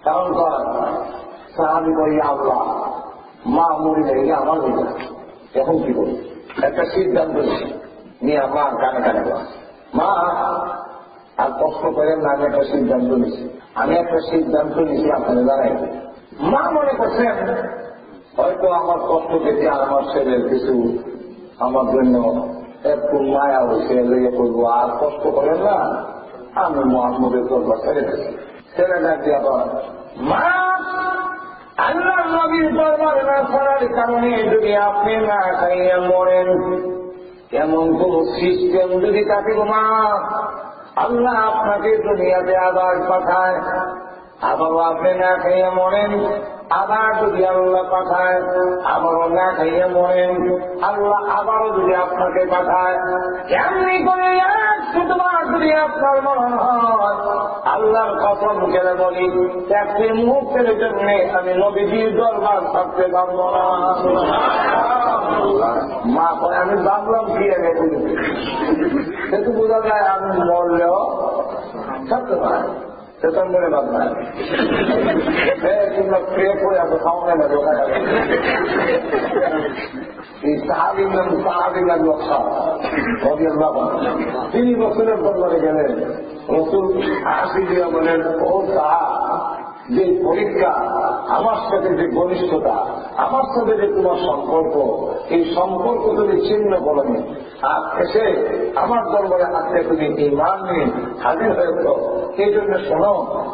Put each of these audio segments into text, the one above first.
কারণ সাহাবি করি আল্লাহ মা মরি নেই আমার নেই, এখন কি করি? একটা সিদ্ধান্ত নিয়ে মা কানে কানে মা আর কষ্ট করেন না, আমি একটা সিদ্ধান্ত নিচ্ছি, আপনাদের জানাই। মা মনে করছেন হয়তো আমার কষ্ট দেখে আমার ছেলের কিছু আমার জন্য একটু মায়া হয়েছে, লেগে করবো, আর কষ্ট করেন না, আমি মোহাম্মদের দরবার ছেড়ে দিচ্ছি। ছেড়ে ডাকি আবার মা আল্লাহ নবীর দরবার না করার কারণে যদি আপনি না খাইয়া মরেন, এমন কোন সিস্টেম যদি থাকে মা, আল্লাহ আপনাকে দুনিয়াতে আবার পাঠায়, আবারও আপনি না খাইয়া মরেন, আবার যদি আল্লাহ পাঠায় আবারও না খাইয়া মরেন, আল্লাহ আবারও যদি আপনাকে পাঠায়, এমনি করে শুধুমাত্র যদি আপনার মরণ হয়, আল্লাহর কসম করে বলি একটি মুহূর্তের জন্য আমি নবীজির দরবার থাকতে পারবো না। মা করে আমি ভাবলাম কি সেটু বোঝা যায় আমি মরলেও থাকতে পারে, সেটার মনে ভাব নাই তোমরা খেয়ে পড়ে আসো, খাওয়া না দোকান যাবে। এই সাহাবিল্লাহ তিনি রসুলের দরবারে গেলেন, রসুল হাসি দিয়ে বলেন ও যে পরীক্ষা আমার সাথে যে ঘনিষ্ঠতা, আমার সাথে যে তোমার সম্পর্ক, এই সম্পর্ক তুমি ছিন্ন করনি, আর এসে আমার দরবারে আজকে তুমি ঈমান নিয়ে হাজির হয়েছ, এই জন্য শোনো,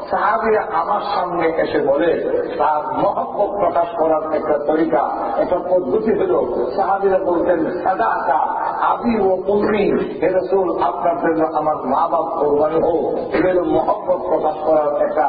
সাহাবীরা আমার সামনে এসে বলে তার মহব্বত প্রকাশ করার একটা তরিকা, একটা পদ্ধতি হল, সাহাবীরা বলতেন সাদা আকা আবি ও উম্মি, হে রাসূল আপনার জন্য আমার মা বাপ কোরবানি হোক, এগুলো মহব্বত প্রকাশ করার একটা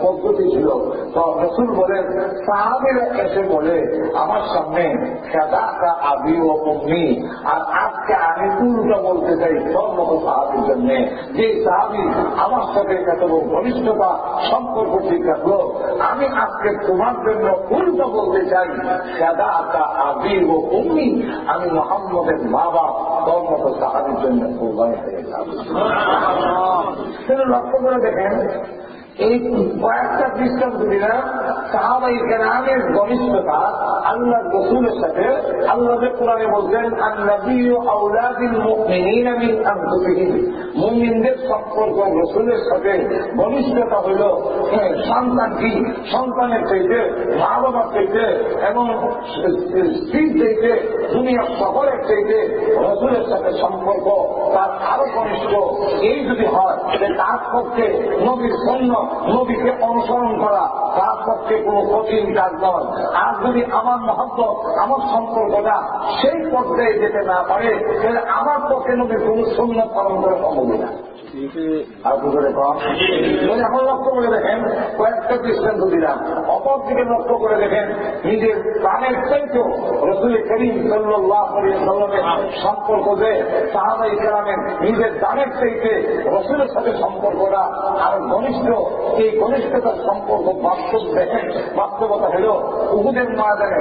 পদ্ধতি ছিল। তো রাসূল বলেন সাহাবীরা এসে বলে আমার সামনে সাদা আকা আবি ও উম্মি, আর আজকে আমি উল্টা বলতে চাই সব মতো সাহাবীর জন্য, যে সাহাবী আমার সাথে এত ঘনিষ্ঠতা সম্পর্ক ঠিক রাখলো, আমি আজকে তোমার জন্য উল্টা বলতে চাই সাদা আকা আবি ও উম্মি, আমি মুহাম্মদের মা বাপ তোর মতো সাহাবীর জন্য কোরবানি হয়ে যাব। লক্ষ্য করে দেখেন এই কয়েকটা দৃষ্টান্ত দিলাম, সাহাবায়ে কেরামের ঘনিষ্ঠতা আল্লাহ রাসূলের সাথে। আল্লাহ কোরআনে বলছেন আন-নাবিয়্যু আওলাদিল মুমিনিনা মিন আনফুসিহিম, মুমিনদের সম্পর্ক রাসূলের সাথে ঘনিষ্ঠতা হইল সন্তান কি সন্তানের চাইতে, মা বাবার চাইতে এবং স্ত্রীর চাইতে, দুনিয়ার সকলের চাইতে রাসূলের সাথে সম্পর্ক তার আরো ঘনিষ্ঠ। এই যদি হয় তার পক্ষে নবীর সুন্নাহ, নবীকে অনুসরণ করা তার পক্ষে কোনো কঠিন কাজ নয়। আর যদি আমার মহব্বত, আমার সম্পর্কটা সেই পর্যায়ে যেতে না পারে, তাহলে আমার পক্ষে নবীর কোনো সুন্নাহ পালন করা সম্ভব না। এখন লক্ষ্য করে দেখেন কয়েকটা দৃষ্টান্ত দিলাম, অপরদিকে লক্ষ্য করে দেখেন নিজের প্রাণের চাইতেও রাসূল করিম সাল্লাল্লাহু আলাইহি ওয়াসাল্লামের সম্পর্ক যে সাহাবায়ে কেরামের নিজের জানের চাইতে রাসূলের সাথে সম্পর্কটা আরো ঘনিষ্ঠ। এই ঘনিষ্ঠতার সম্পর্ক বাস্তব দেখেন, বাস্তবতা হল উহুদের ময়দানে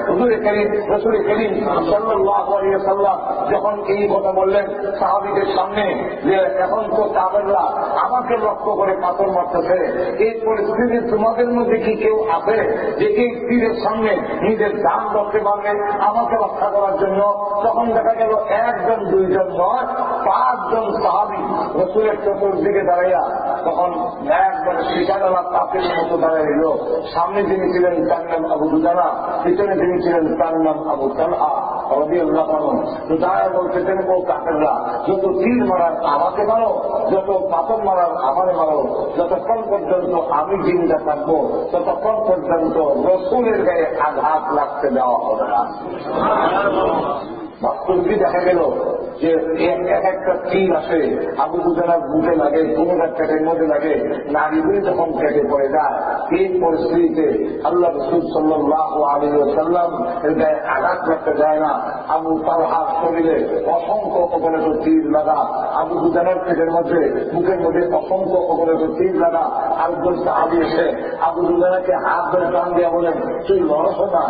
রাসূল করিম সাল্লাল্লাহু আলাইহি ওয়াসাল্লাম যখন এই কথা বললেন সাহাবীদের সামনে যে এখন তো কাফেররা আমাকে লক্ষ্য করে পাথর মারতেছে, এই পরিস্থিতি তোমাদের মধ্যে কি কেউ আছে যে এই তীরের সামনে নিজের জান রক্ষে পারবে আমাকে রক্ষা করার জন্য? তখন দেখা গেল একজন দুইজন নয়, 5 জন সাহাবী রাসূলের চতুর্দিকে দাঁড়াইয়া তখন একবার শিকারালা কাফের মতো দাঁড়ায় এলো। সামনে যিনি ছিলেন তার নাম আবু দুজানা, পিছনে যিনি ছিলেন তার নাম আবু তালহা রাদিয়াল্লাহু আনহু। তো দাঁড়ায় বলতেছেন ও কাফেররা, যত তীর মারার আমাকে মারো, যত পাথর মারার আমারে মারো, যতক্ষণ পর্যন্ত আমি জিন্দা থাকবো ততক্ষণ পর্যন্ত রাসূলের গায়ে আঘাত লাগতে দেওয়া হবে না। বাস্তবটি দেখা গেল যে এক একটা তীর আসে আবু দুজানার বুকে লাগে, কোনোটার পেটের মধ্যে লাগে, নারীগুলি যখন পেটে পড়ে যায়, এই পরিস্থিতিতে আল্লাহ রাসূল সাল্লাল্লাহু আলাইহি ওয়াসাল্লাম এর গায়ে আঘাত লাগতে যায় না। আবু তালহার শরীরে অসংখ্য অগণিত তীর লাগা, আবু দুজানার পেটের মধ্যে বুকের মধ্যে অসংখ্য অগণিত তীর লাগা। আরেকজন সাহাবী এসে আবু দুজানাকে হাত ধরে টান দিয়ে বলেন তুই লড়ছ না,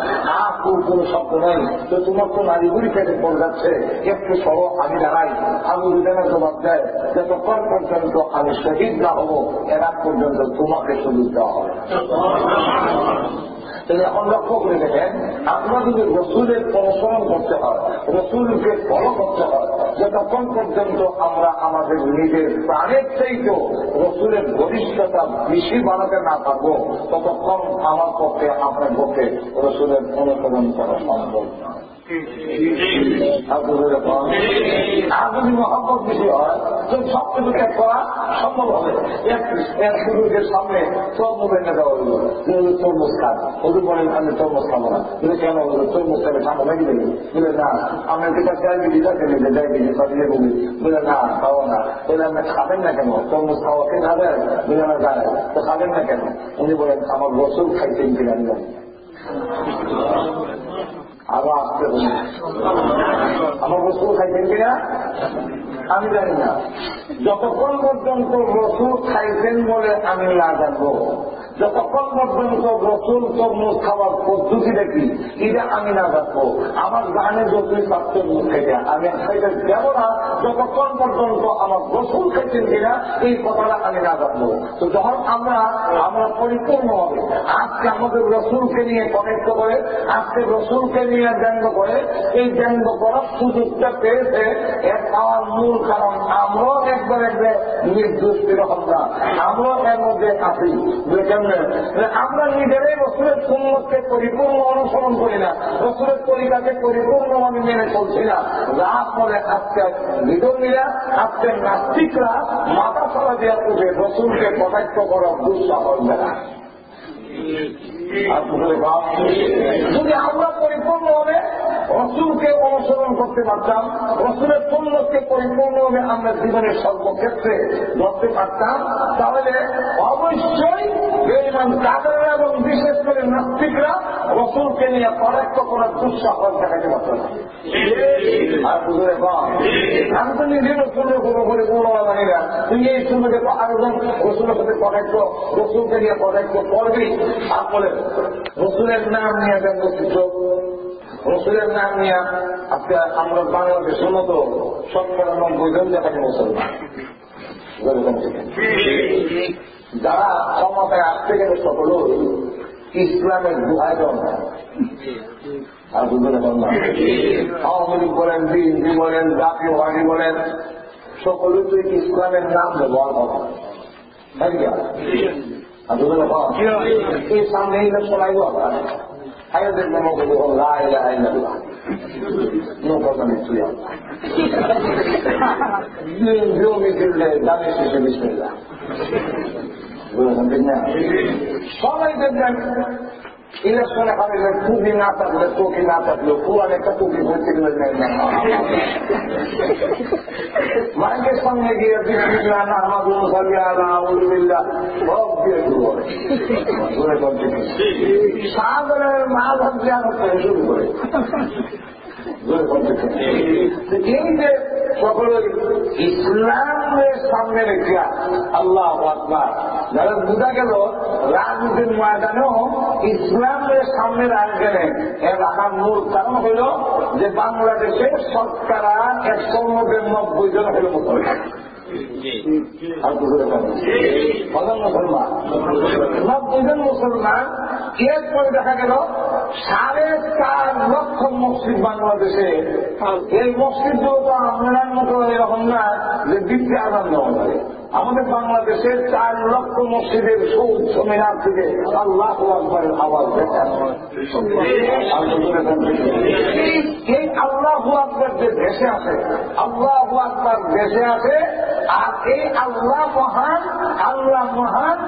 কোনো শব্দ নাই, তো তোমার তো নারীগুলি পেটে পড়ে যাচ্ছে, একটু সরো আমি দাঁড়াই। আবু দুজনের জবাব দেয়, যতক্ষণ পর্যন্ত আমি শহীদ না হব এর আগ পর্যন্ত তোমাকে শহীদ দেওয়া হবে। এখন লক্ষ্য করে দেখেন, আমরা যদি রসুলের অনুসরণ করতে হয়, রসুলকে ফলো করতে হয়, যতক্ষণ পর্যন্ত আমরা আমাদের নিজের প্রাণের চাইতেও রসুলের ঘনিষ্ঠতা বেশি বাড়াতে না পারবো, ততক্ষণ আমার পক্ষে আপনার পক্ষে রসুলের অনুসরণ করা সম্ভব না। আর যদি মহব্বত বেশি হয় তো সব কিছু ত্যাগ করা সম্ভব হবে। এক সুযোগের সামনে সব মোবাইলে দেওয়া হইল, তরমুজ খান, ওদের বলেন আমি তরমুজ খাবো না, কিন্তু কেন তরমুজ খাবে ঠান্ডা নাকি দেবে, বলে না আমি যেটা ডায়াবেটিস আছে নিজে ডায়াবেটিস বা দিলে বলি, বলে না খাবো না, বলে আপনি খাবেন না কেন, তরমুজ খাওয়াকে না দেয়, বলে না যায় তো খাবেন না কেন, উনি বলেন আমার রসুল খাইতেন কিনা আমি জানি। আরো আসতে হবে, আমার রসুল খাইতেন কিনা আমি জানি না। যতক্ষণ পর্যন্ত রসুল খাইতেন বলে আমি না জানবো, যতক্ষণ পর্যন্ত রসুল তরমুজ খাওয়ার পদ্ধতিটা কি এটা আমি না জানবো, আমার গানে যতই পারতেন মুখ খাইতে আমি খাইতে যাবো না যতক্ষণ পর্যন্ত আমার রসুল খাইতেন কিনা এই কথাটা আমি না জানবো। তো যখন আমরা পরিপূর্ণ হবে, আজকে আমাদের রসুলকে নিয়ে কনেক্ট করে, আজকে রসুলকে নিয়ে ব্যঙ্গ করে, এই ব্যঙ্গ করার সুযোগটা পেয়েছে এর পাওয়ার মূল কারণ আমরাও একবার নির্দোষ রকম না, আমরাও এর মধ্যে আছি। আমরা নিজেরাই রসুলের সুন্নতকে পরিপূর্ণ অনুসরণ করি না, রসুলের তরিকাকে পরিপূর্ণভাবে মেনে চলছি না, যার ফলে আজকে বিধর্মীরা, আজকে নাস্তিকরা মাথা ফলা দেওয়া উঠে রসুলকে কটাক্ষ করার দুঃসাহস দেখায়। যদি আমরা পরিপূর্ণভাবে রসুলকে অনুসরণ করতে পারতাম, রসুলের সুন্নতকে পরিপূর্ণভাবে আমরা জীবনের সর্বক্ষেত্রে ধরতে পারতাম, তাহলে অবশ্যই বেঈমান কাফেররা এবং বিশেষ করে নাস্তিকরা রসুলকে নিয়ে কটাক্ষ করার দুঃসাহস দেখাতে পারত না। আর বুঝলে আমি তো নিজে রসুলের পুরোপুরি পূর্ণতা জানি না, তুমি এই সুন্দরকে আরেকজন রসুলের সাথে কটাক্ষ, রসুলকে নিয়ে কটাক্ষ করবি, তারপরে রসুলের নাম নিয়ে ব্যঙ্গ সূচক, রসুলের নাম নিয়ে আজকে আমরা বাংলাদেশের মতো ৯৭ জন দেখাতে মুসলমান, যারা ক্ষমতায় আসতে গেলে সকল ইসলামের দুহায় জন। আর বুঝলে আওয়ামী লীগ বলেন, বিএনপি বলেন, জাতীয় পার্টি বলেন, সকলে তো ইসলামের নাম ব্যবহার করে, তাই না? আর বুঝলে এই সামনে ইলেকশন আইব আপনার আগে দেখবেন নিশ্চয়ই দামে শেষে বিসমিল্লাহ সবাই দেখবেন ইলেকশনে খাবে টুপি না থাকলে, টুপি না থাকলে পুরান একটা টুপি ভর্তি করে মাইকের সঙ্গে গিয়ে বিসমিল্লাহ নাহমাদুহু ওয়া নাস্তাঈনুহু সব দিয়ে শুরু করে, সাগরের মাছ শুরু করে। এই যে সকলের ইসলামের সামনে রেখে আল্লাহ আকবার, যারা বোঝা গেল রাজনীতির ময়দানেও ইসলামের সামনে রাখবেন, এর রাখার মূল কারণ হইল যে বাংলাদেশের শতকরা ১৯০ জন হইল মুসলমান। মুসলমান এরপরে দেখা গেল ৪.৫ লক্ষ মসজিদ বাংলাদেশে। এই মসজিদগুলো তো আপনার মতো এরকম না যে দ্বিতীয় আজান দেওয়া যায়। আমাদের বাংলাদেশের ৪ লক্ষ মসজিদের সৌধ মিনার থেকে আল্লাহু আকবারের আওয়াজ দেখায়। এই আল্লাহু আকবার যে দেশে আছে, আল্লাহু আকবার দেশে আছে, আর এই আল্লাহ মহান, আল্লাহ মহান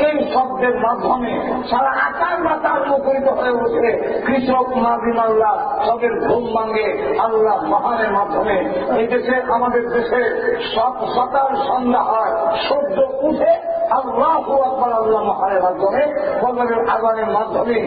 এই শব্দের মাধ্যমে সারা আকার মাতার মুখরিত হয়ে ওঠে। কৃষক মাজিম আল্লাহ সবের ঘুম ভাঙে আল্লাহ মহানের মাধ্যমে। এই দেশে, আমাদের দেশে সকাল সন্ধ্যা হয়, সূর্য উঠে আল্লাহু আকবার আল্লাহ মহানের মাধ্যমে, ফজরের আযানের মাধ্যমে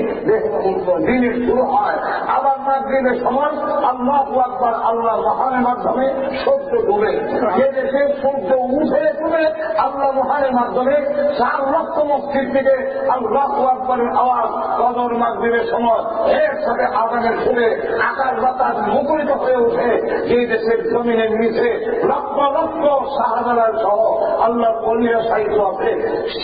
দিনের শুরু হয়। আবার মাগরিবের সময় আল্লাহু আকবার আল্লাহ মহানের মাধ্যমে সূর্য ডুবে। যে দেশে সূর্য উঠে ডুবে আল্লাহ মহানের মাধ্যমে ৪ লক্ষ মসজিদ থেকে আল্লাহু আকবার আকবরের আওয়াজ কদর মাগরিবের সময় এর সাথে আজানের সুরে আকাশ বাতাস মুখরিত হয়ে ওঠে। যে দেশের জমিনের নিচে লক্ষ লক্ষ শাহজালাল সহ আল্লাহর ওলিরা সাহিত্য আছে,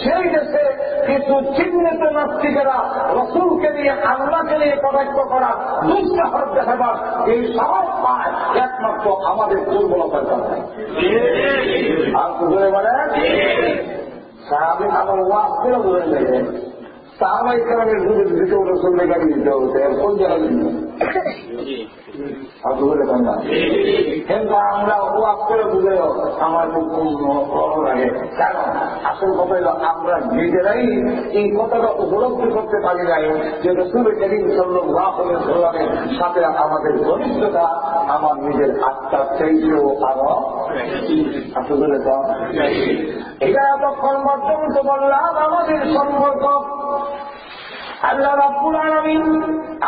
সেই দেশে কিছু চিহ্নিত নাস্তিকেরা রসুলকে নিয়ে আল্লাহকে নিয়ে কটাক্ষ করা, দুঃসাহস দেখাবার এই সাহস পায় একমাত্র আমাদের দুর্বলতার কারণে। আর ধরে বলে সাহাবী আমার ওয়াজ করে ধরে নেবে, সাহাবাই কারণে দুধের ভিতরে রসুলের গাড়ি দিতে হচ্ছে কোন জায়গায় কিন্তু আমরা ওয়াজ করে বুঝেও আমার খুব ভালো লাগে। কারণ আসল কথা হল আমরা নিজেরাই এই কথাটা উপলব্ধি করতে পারি নাই যে রসুল করিম সাল্লাল্লাহু আলাইহি ওয়াসাল্লামের সাথে আমাদের ঘনিষ্ঠতা আমার নিজের আত্মার চাইতেও আরো আসলে এটা এতক্ষণ পর্যন্ত বললাম আমাদের সম্পর্ক আল্লাহ রাব্বুল আলামিন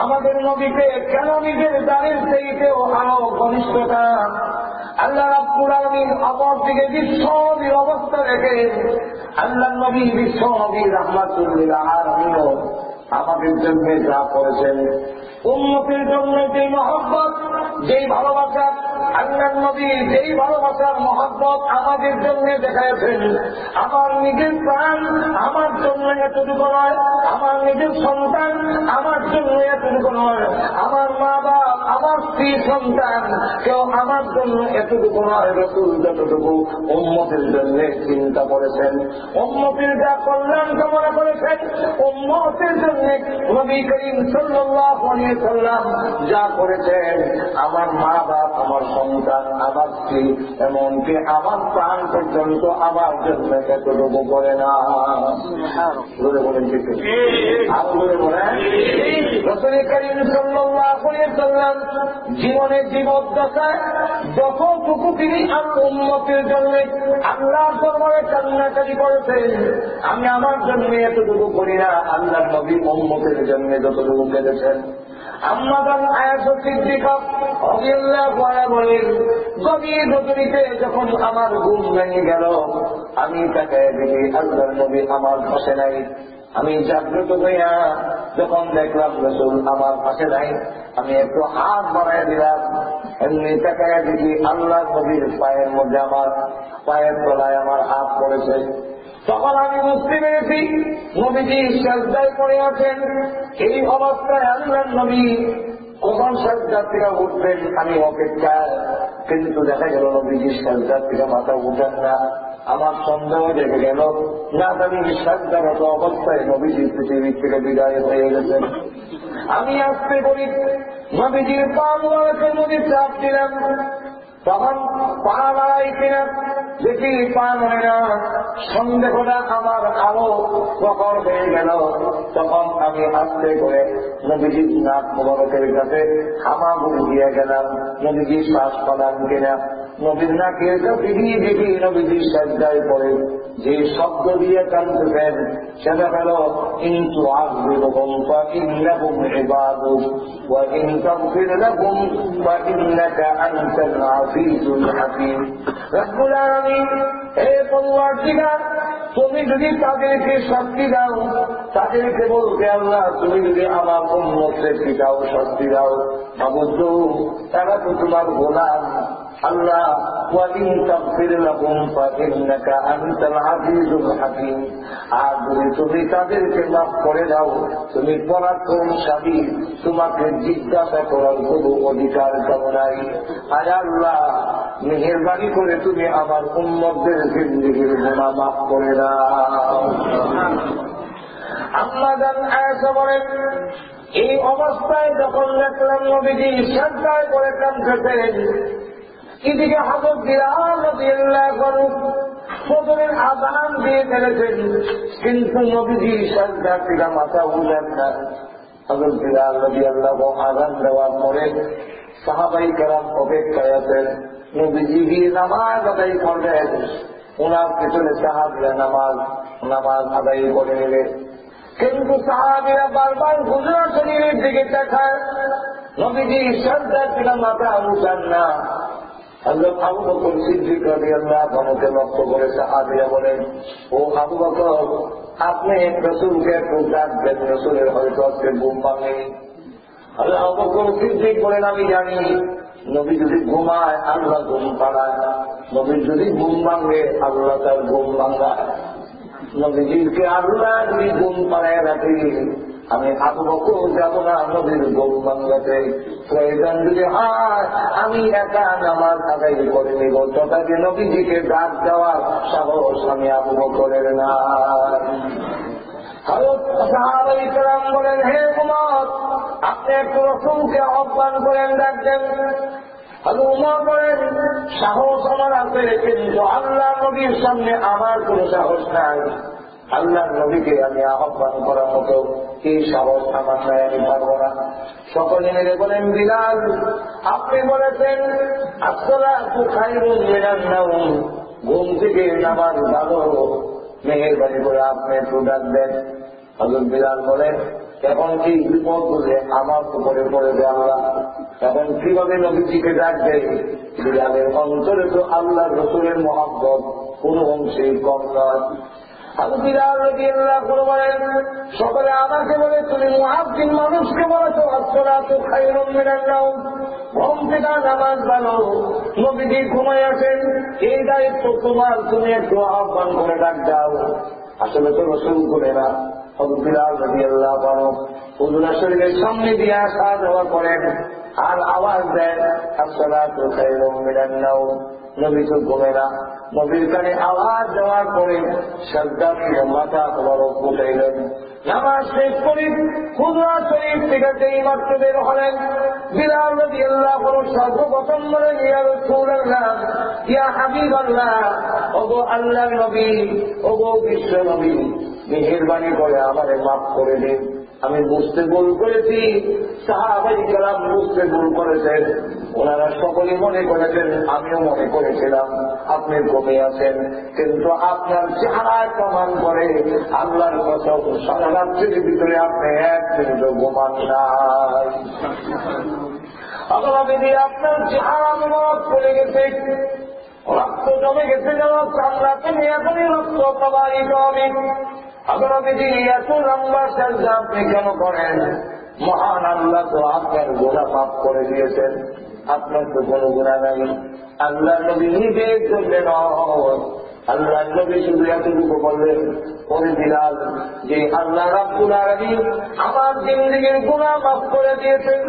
আমাদের নবীকে কেন নিজের জানের চাইতেও আরো ঘনিষ্ঠতা, আল্লাহ রাব্বুল আলামিন অপর দিকে বিশ্ব নবীর অবস্থা রেখে আল্লাহ নবী বিশ্ব নবী রাহমাতুল লিল আলামিন আমাদের জন্য যা করেছেন, উম্মতের জন্য যেই মহব্বত যেই ভালোবাসা, আল্লাহ নবী যেই ভালোবাসার মহব্বত আমাদের জন্য দেখাইছেন, আমার নিজের প্রাণ আমার জন্য এতটুকু নয়, আমার নিজের সন্তান আমার জন্য এতটুকু নয়, আমার মা বাপ আমার স্ত্রী সন্তান কেউ আমার জন্য এতটুকু নয়। রাসূল যতটুকু উম্মতের জন্য চিন্তা করেছেন, উম্মতের যা কল্যাণ কামনা করেছেন, উম্মতের জন্য নবী করিম সাল্লাল্লাহু আলাইহি ওয়াসাল্লাম যা করেছেন, আমার মা বাপ আমার সন্তান আমার স্ত্রী এমনকি আমার প্রাণ পর্যন্ত আমার জন্য এতটুকু করে না। বলেন ঠিক আর বলে বলেন রাসূল করিম সাল্লাল্লাহু আলাইহি ওয়াসাল্লাম জীবনের জীবদ্দশায় যতটুকু তিনি আমার উম্মতের জন্য আল্লাহর দরবারে কান্নাকাটি করেছেন, আমি আমার জন্য এতটুকু করি না, আল্লাহর নবী উম্মতের জন্য যতটুকু কেঁদেছেন। আম্মাদান আয়েশা সিদ্দিকা রাদিয়াল্লাহু আনহা বলেন, গভীর রজনীতে যখন আমার ঘুম ভেঙে গেল, আমি তাকে দেখি আল্লাহর নবী আমার পাশে নাই। আমি জাগ্রত হইয়া যখন দেখলাম রাসূল আমার পাশে নাই, আমি একটু হাত বাড়াইয়া দিলাম, এমনি তাকায় দেখি আল্লাহর নবীর পায়ের মধ্যে আমার পায়ের তলায় আমার হাত পড়েছে। তখন আমি বুঝতে পেরেছি নবীজি সিজদায় পড়ে আছেন। এই অবস্থায় আল্লাহর নবী কখন সিজদা থেকে উঠবেন আমি অপেক্ষায়, কিন্তু দেখা গেল নবীজি সিজদা থেকে মাথা উঠেন না। আমার সন্দেহ দেখে গেল না জানি সিজদারত অবস্থায় নবীজি পৃথিবীর থেকে বিদায় হয়ে গেছেন। আমি আসতে বলি নবীজির পা মুবারকে নদী চাপ দিলাম, তখন পা লড়াই কিনা দেখি পা নয় না, সন্দেহটা আমার আরো প্রখর হয়ে গেল। তখন আমি আস্তে করে নবীজির নাক মুবারকের কাছে হামাগুড়ি দিয়ে গেলাম, নবীজি শ্বাস পালান কিনা। নবীর নাকের কাছে গিয়ে দেখি নবীজি সিজদায় পড়ে যে শব্দ দিয়ে কাঁদতেছেন সেটা হল ইন তুআযিবহুম ফাইন্নাহুম ইবাদুক ওয়া ইন তাগফির লাহুম ফাইন্নাকা আনতাল আজিজুল হাকীম। রব্বুল আলামিন হে পরওয়ারদিগার, তুমি যদি তাদেরকে শাস্তি দাও, তাদেরকে বলতে আল্লাহ তুমি যদি আমার উম্মতকে পিটাও শাস্তি দাও, মাবুদ তারা তো তোমার গোলাম আল্লাহ, ওয়া ইন তাগফির লাহুম ফাইন্নাকা আনতাল আজিজুল হাকীম। আর যদি তুমি তাদেরকে মাফ করে দাও, তুমি পরাক্রমশালী, তোমাকে জিজ্ঞাসা করার কোনো অধিকার কেউ নাই। আয় আল্লাহ, মেহেরবানি করে তুমি আমার উম্মতদের জিন্দেগির গুনাহ মাফ করে দাও। আম্মাদান আয়েশা বলেন, এই অবস্থায় যখন দেখলাম নবীজি সিজদায় পড়ে কাঁদতেছেন, এদিকে হযরত বিলাল রাদিয়াল্লাহু আনহু ফজরের আযান দিয়ে ফেলেছেন, কিন্তু নবীজি সিজদা থেকে মাথা উঠান না। হযরত বিলাল রাদিয়াল্লাহু আযান দেওয়ার পরে সাহাবায়ে কেরাম অপেক্ষায় আছেন, নবীজি গিয়ে নামাজ আদায় করলেন। ওনার পেছনে সাহাবীরা নামাজ আদায় করে নিলে, কিন্তু সাহাবীরা বারবার হুজুর শরীরের দিকে তাকায়, নবীজি সিজদা থেকে মাথা উঠান না। হযরত আবু বকর সিদ্দিক রাদিয়াল্লাহু আনহুকে লক্ষ্য করে সাহাবীরা বলেন, ও আবু বকর, আপনি রাসূলকে একটু ডাকবেন, রাসূলের হয়তো আজকে ঘুম ভাঙে। হযরত আবু বকর সিদ্দিক বলেন, আমি জানি নবী যদি ঘুমায় আল্লাহ ঘুম পাড়ায়, নবীর যদি ঘুম ভাঙে আল্লাহ তার ঘুম ভাঙায়। নবীজিকে আল্লাহ যদি ঘুম পাড়ায় রাখি, আমি আবু বকর যাব না নবীর ঘুম ভাঙাতে। প্রয়োজন যদি হয় আমি একা নামাজ আদায় করে নিব, তথাপি নবীজিকে ডাক দেওয়ার সাহস আমি আবু বকরের না। সাহাবায়ে কেরাম বলেন, হে উমর, আপনি একটু রাসূলকে আহ্বান করেন, ডাকতেন। উমর বলেন, সাহস আমার আছে, কিন্তু আল্লাহ নবীর সামনে আমার কোন সাহস নাই। আল্লাহ নবীকে আমি আহ্বান করার মতো এই সাহস আমার নাই, আমি পারবো না। সকলে মিলে বলেন, বিলাল, আপনি বলেছেন আসসালাতু খায়রুম মিনান নাওম, ঘুম থেকে নামাজ ভালো, মেহেরবানি করে আপনি একটু ডাকবেন। হযরত বিলাল বলেন, এখন কি বিপদ বলে আমার উপরে পড়ে দেয় আল্লাহ, এখন কিভাবে নবীজিকে ডাকবে? বিলালের অন্তরে তো আল্লাহ রাসূলের মহব্বত কোন অংশে কম নয়। আবু বিলাল রাদিয়াল্লাহু আনহু বলেন, সকলে আমাকে বলে তুমি মুয়াজ্জিন মানুষকে বলেছো আসসালাতু খায়রুম মিনান নাওম, ঘুম থেকে নামাজ ভালো, নবীজি ঘুমায় আছেন, এই দায়িত্ব তোমার, তুমি একটু আহ্বান করে ডাক দাও। আসলে তো রাসূল করে না। আবু বিলাল রাদিয়াল্লাহু আনহু হুজুর শরীফের সামনে দিয়ে আসা যাওয়া করেন আর আওয়াজ দেন আসসালাতু খায়রুম মিনান নাওম। নবী তো ঘুমে না। নবীর কানে আওয়াজ দেওয়ার পরে সাজদা থেকে মাথা বরফ উঠাইলেন। নামাজ শেষ করে হুজরা শরীফ থেকে যেই মাত্র বের হলেন, বিলাল রাদিয়াল্লাহু আনহু সর্বপ্রথম বলেন, ইয়া রাসূলুল্লাহ, ইয়া হাবিবাল্লাহ, ওগো আল্লাহর নবী, ওগো বিশ্ব নবী, মেহেরবানি করে আমারে মাফ করে দিন, আমি বুঝতে ভুল করেছি। সাহাবায়ে কেরাম বুঝতে ভুল করেছেন, ওনারা সকলে মনে করেছেন, আমিও মনে করেছিলাম আপনি ঘুমিয়ে আছেন, কিন্তু আপনার চেহারায় প্রমাণ করে আল্লাহর কসম সারা রাত্রির ভিতরে আপনি এক মিনিটও ঘুমান নাই। আপনার চেহারা মত করে গেছে, রক্ত জমে গেছে, যেন চামড়াতে এখনই রক্ত প্রবাহিত হবে। আপনাদের এত লম্বা সাজদা আপনি কেন করেন? মহান আল্লাহ তো আপনার গুনাহ মাফ করে দিয়েছেন, আপনার তো কোনো গুনাহ নাই। আল্লাহ নবী নিজের জন্য নয়, আল্লাহ নবী শুধু এতটুকু বললেন, ওরে বিলাল, যে আল্লাহ রাব্বুল আলামিন আমার জিন্দেগীর গুনাহ মাফ করে দিয়েছেন,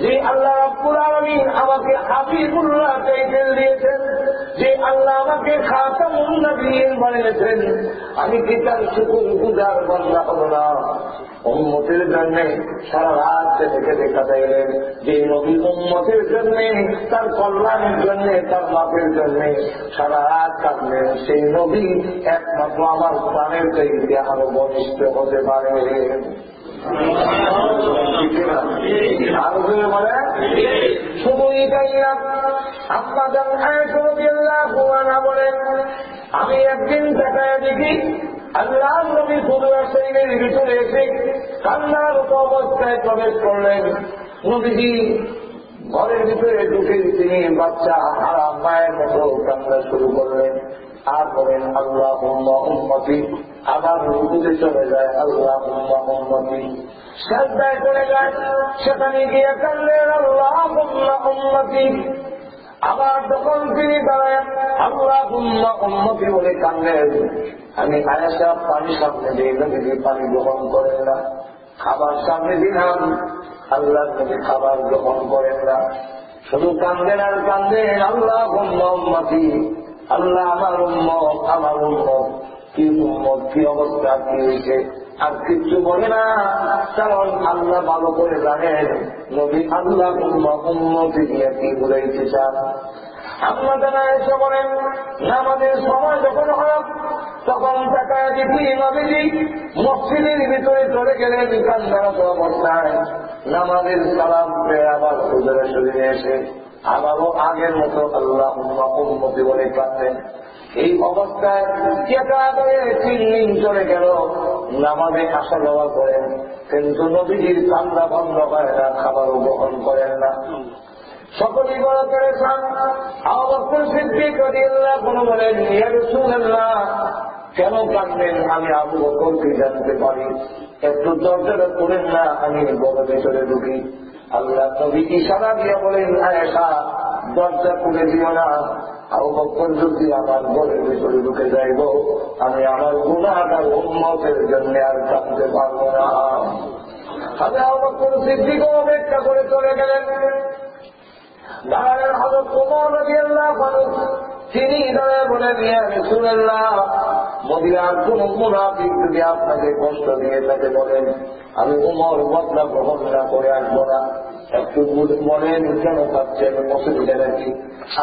যে আল্লাহ রাব্বুল আলামিন আমাকে হাবিবুল্লাহ টাইটেল দিয়েছেন, যে আল্লাহ আমাকে খাতামুন নবিয়্যিন বানিয়েছেন, আমি কি তার শুকরগুজার বান্দা হব না? উম্মতের জন্য সারা রাত থেকে দেখা দিলেন, যে নবী উম্মতের জন্য, তার কল্যাণের জন্য, তার মাপের জন্য সারা রাত কাঁদলেন, সেই নবী একমাত্র আমার প্রাণের চাইতে আরো বলিষ্ঠ হতে পারে। শুধু এটাই না, আপনাদের বলেন, আমি একদিন তাকায় দেখি আল্লাহ নবী হুজুর শরীফের ভিতরে এসে কান্নার অবস্থায় প্রবেশ করলেন। নবীজি ঘরের ভিতরে ঢুকে তিনি বাচ্চা হারা মায়ের মতো কান্না শুরু করলেন আর বলেন, আল্লাহুম্মা উম্মতি, আবার রুকুতে চলে যায়, আল্লাহুম্মা উম্মতি, সাজদায় চলে যায়, সেখানে গিয়ে কান্দেন, আল্লাহুম্মা উম্মতি। আবার যখন তিনি দাঁড়ায় আল্লাহুম্মা উম্মতি বলে কান্দেন, আমি আয়েশা পানি সামনে দিয়ে নবীজি পানি গ্রহণ করেন না, খাবার সামনে দিলাম, আল্লাহ নবী খাবার গ্রহণ করেন না, শুধু কান্দেন আর কান্দেন, আল্লাহুম্মা উম্মতি, আল্লাহ আমার উম্মত, আমার উম্মত। কি উম্মত, কি অবস্থা, কি হয়েছে আর কিচ্ছু বলে না, কারণ আল্লাহ ভালো করে জানেন নবী আল্লাহুম্মা উম্মতি দিয়ে কি বলেছে চান। আমরা জানা এসে বলেন, নামাজের সময় যখন হয় তখন তাকায় দেখি নবীজি মসজিদের ভিতরে চলে গেলেন কান্নারত অবস্থায়, নামাজের সালাম পেয়ে আবার হুজুরের শরীরে এসে আবারও আগের মতো আল্লাহুম্মা উম্মতি বলে কাঁদেন। এই অবস্থায় একেবারে 3 দিন চলে গেল, নামাজে আসা যাওয়া করেন, কিন্তু নবীজির কান্না বন্ধ হয় না, খাবারও গ্রহণ করেন না। সকলেই বড় পেরেছেন। আবু বকর সিদ্দিক রাদিয়াল্লাহু আনহু বলেন, ইয়া রাসূলুল্লাহ, কেন কাঁদলেন? আমি আবু বকরকে জানতে পারি, একটু দরজাটা করেন না, আমি বড় ভেতরে ঢুকি। আল্লাহ নবী ইশারা দিয়ে বলেন, আয়েশা দরজা খুলে দিও না। আবু বকর যদি আমার ঘরের ভেতরে ঢুকে যাইব, আমি আমার গুনাহগার উম্মতের জন্য আর কাঁদতে পারবো না। আমি আবু বকর সিদ্দিক অপেক্ষা করে চলে গেলেন। দাঁড়ালেন হযরত ওমর রাদিয়াল্লাহু আনহু। তিনি দাঁড়ায় বলেন, ইয়া রাসূলুল্লাহ, মদিনার কোন মুনাফিক যদি আপনাকে কষ্ট দিয়ে তাকে বলেন, আমি ওমর বদলা গ্রহণ না করে আসবো না। একটু বলেন কেন পাচ্ছেন, অসুবিধা নাকি?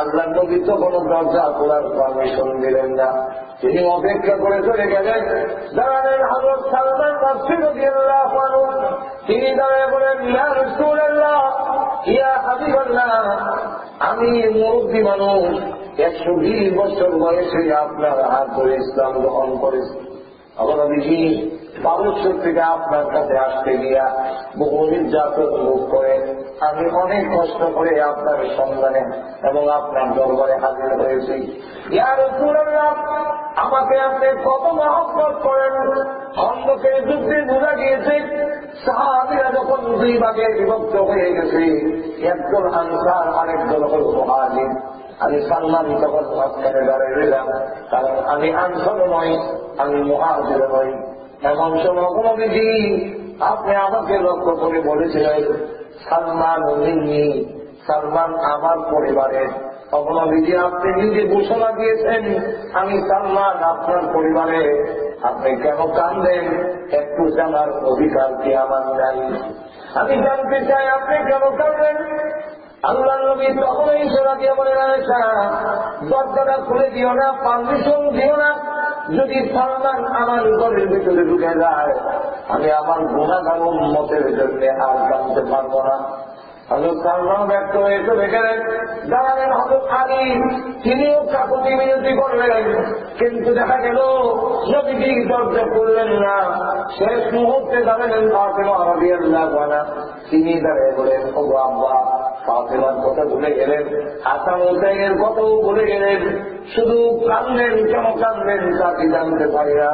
আল্লাহ নবী তো কোনো দরজা খোলার পারমিশন দিলেন না। তিনি অপেক্ষা করে চলে গেলেন। দাঁড়ালেন হযরত সালমান ফারসি রাদিয়াল্লাহু আনহু। তিনি দাঁড়ায় বলেন, ইয়া রাসূলুল্লাহ, ইয়া হাবিবাল্লাহ, আমি মুরব্বী মানুষ, 120 বছর বয়সে আপনার হাত ধরে ইসলাম গ্রহণ করেছি। আমরা দেখি 12 থেকে আপনার কাছে আসতে গিয়া বহু নির্যাতন ভোগ করে আমি অনেক কষ্ট করে আপনার সন্ধানে এবং আপনার দরবারে হাজির হয়েছি। ইয়া রাসূলুল্লাহ, আমাকে আপনি কত মহব্বত করেন। অন্ধকের যুদ্ধে বোঝা গিয়েছে, সাহাবীরা যখন 2 ভাগে বিভক্ত হয়ে গেছে, একদল আনসার আরেকদল হল মুহাজির। আমি সালমান তখন মাঝখানে দাঁড়িয়ে রইলাম, কারণ আমি আনসার নই, আমি মুহাজির নই। এমন সময় নবীজি আপনি আমাকে লক্ষ্য করে বলেছিলেন, সালমান মিন্নি, সালমান আমার পরিবারের। নবীজি আপনি নিজে ঘোষণা দিয়েছেন, আমি সালমান আপনার পরিবারে। আপনি কেন কাঁদেন? একটু জানার অধিকার কি আমার নাই? আমি জানতে চাই আপনি কেন কাঁদেন? আল্লাহ নবী তখন ইশারা দিয়ে বলেন, আয়েশা দরজাটা খুলে দিও না, পারমিশন দিও না। যদি সালমান আমার ঘরের ভিতরে ঢুকে যায়, আমি আমার গুনাহগার উম্মতের জন্য আর কাঁদতে পারবো না। হযরত সালমান ব্যক্ত হয়ে চলে গেলেন। দাঁড়ালেন হযরত আলী, তিনিও কাকুতি মিনতি করলেন, কিন্তু দেখা গেল নবীজি দরজা খুললেন না। শেষ মুহূর্তে দাঁড়ালেন ফাতেমা রাদিয়াল্লাহু আনহা। তিনি দাঁড়িয়ে বলেন, ওগো আব্বা, ফাতেমার কথা ভুলে গেলেন, হাসান হুসাইনের কথাও ভুলে গেলেন, শুধু কাঁদলেন। কেন কাঁদলেন তা কি জানতে পারি না।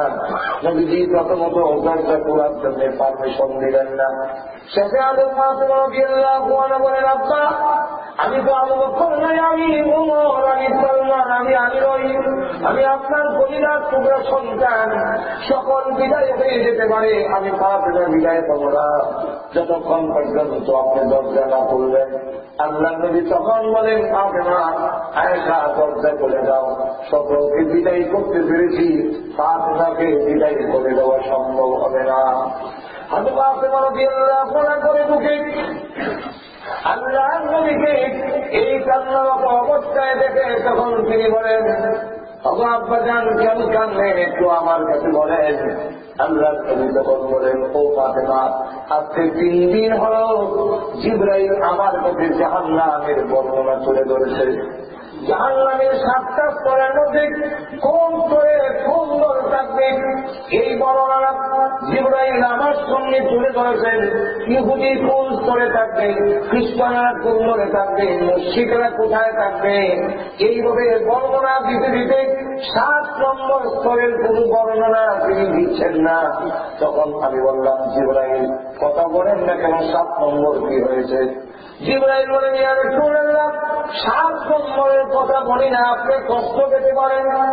নবীজি প্রথমত দরজা খোলার জন্য পারমিশন দিলেন না। শেষে আদম ফাতেমা রাদিয়াল্লাহু আনহা বলেন, আব্বা, আমি তো আবু বকর নই, আমি ওমর, আমি সালমান, আমি আলী নই, আমি আপনার পরিবার টুকরা সন্তান। সকল বিদায় হয়ে যেতে পারে, আমি ফাতেমার বিদায় পাবো না যতক্ষণ পর্যন্ত আপনি দরজা না খুলবেন। আল্লাহ নবী তখন বলেন, ফাতেমা, আয়েশা দরজা খুলে দাও। সকলকে বিদায় করতে পেরেছি, ফাতেমাকে বিদায় করে দেওয়া সম্ভব হবে না। হযরত ফাতেমা রাদিয়াল্লাহু আনহা করে ঢুকে আল্লাহ নবীকে এই কান্নারত অবস্থায় দেখে তখন তিনি বলেন, ওগো আব্বাজান, কেন কাঁদলেন একটু আমার কাছে বলেন। আল্লাহ নবী তখন বলেন, ও ফাতেমা, আজকে 3 দিন হলো জিবরাইল আমার কাছে জাহান্নামের বর্ণনা তুলে ধরেছে। জাহান্নামের 7টা স্তরের মধ্যে কোন স্তরে কোন দল থাকবে, এই বর্ণনা জিবরাইল আমার সঙ্গে তুলে ধরেছেন। ইহুদি কোন স্তরে থাকবে, খ্রিস্টানরা কোন স্তরে থাকবে, মুশরিকরা কোথায় থাকবে, এইভাবে বর্ণনা দিতে দিতে 7 নম্বর স্তরের কোন বর্ণনা তিনি দিচ্ছেন না। তখন আমি বললাম, জিবরাইল কথা বলেন না কেন, 7 নম্বর কি হয়েছে? জিবরাইল বলেন, ইয়া রাসূলুল্লাহ, 7 নম্বরের কথা বলি না, আপনি কষ্ট পেতে পারেন না।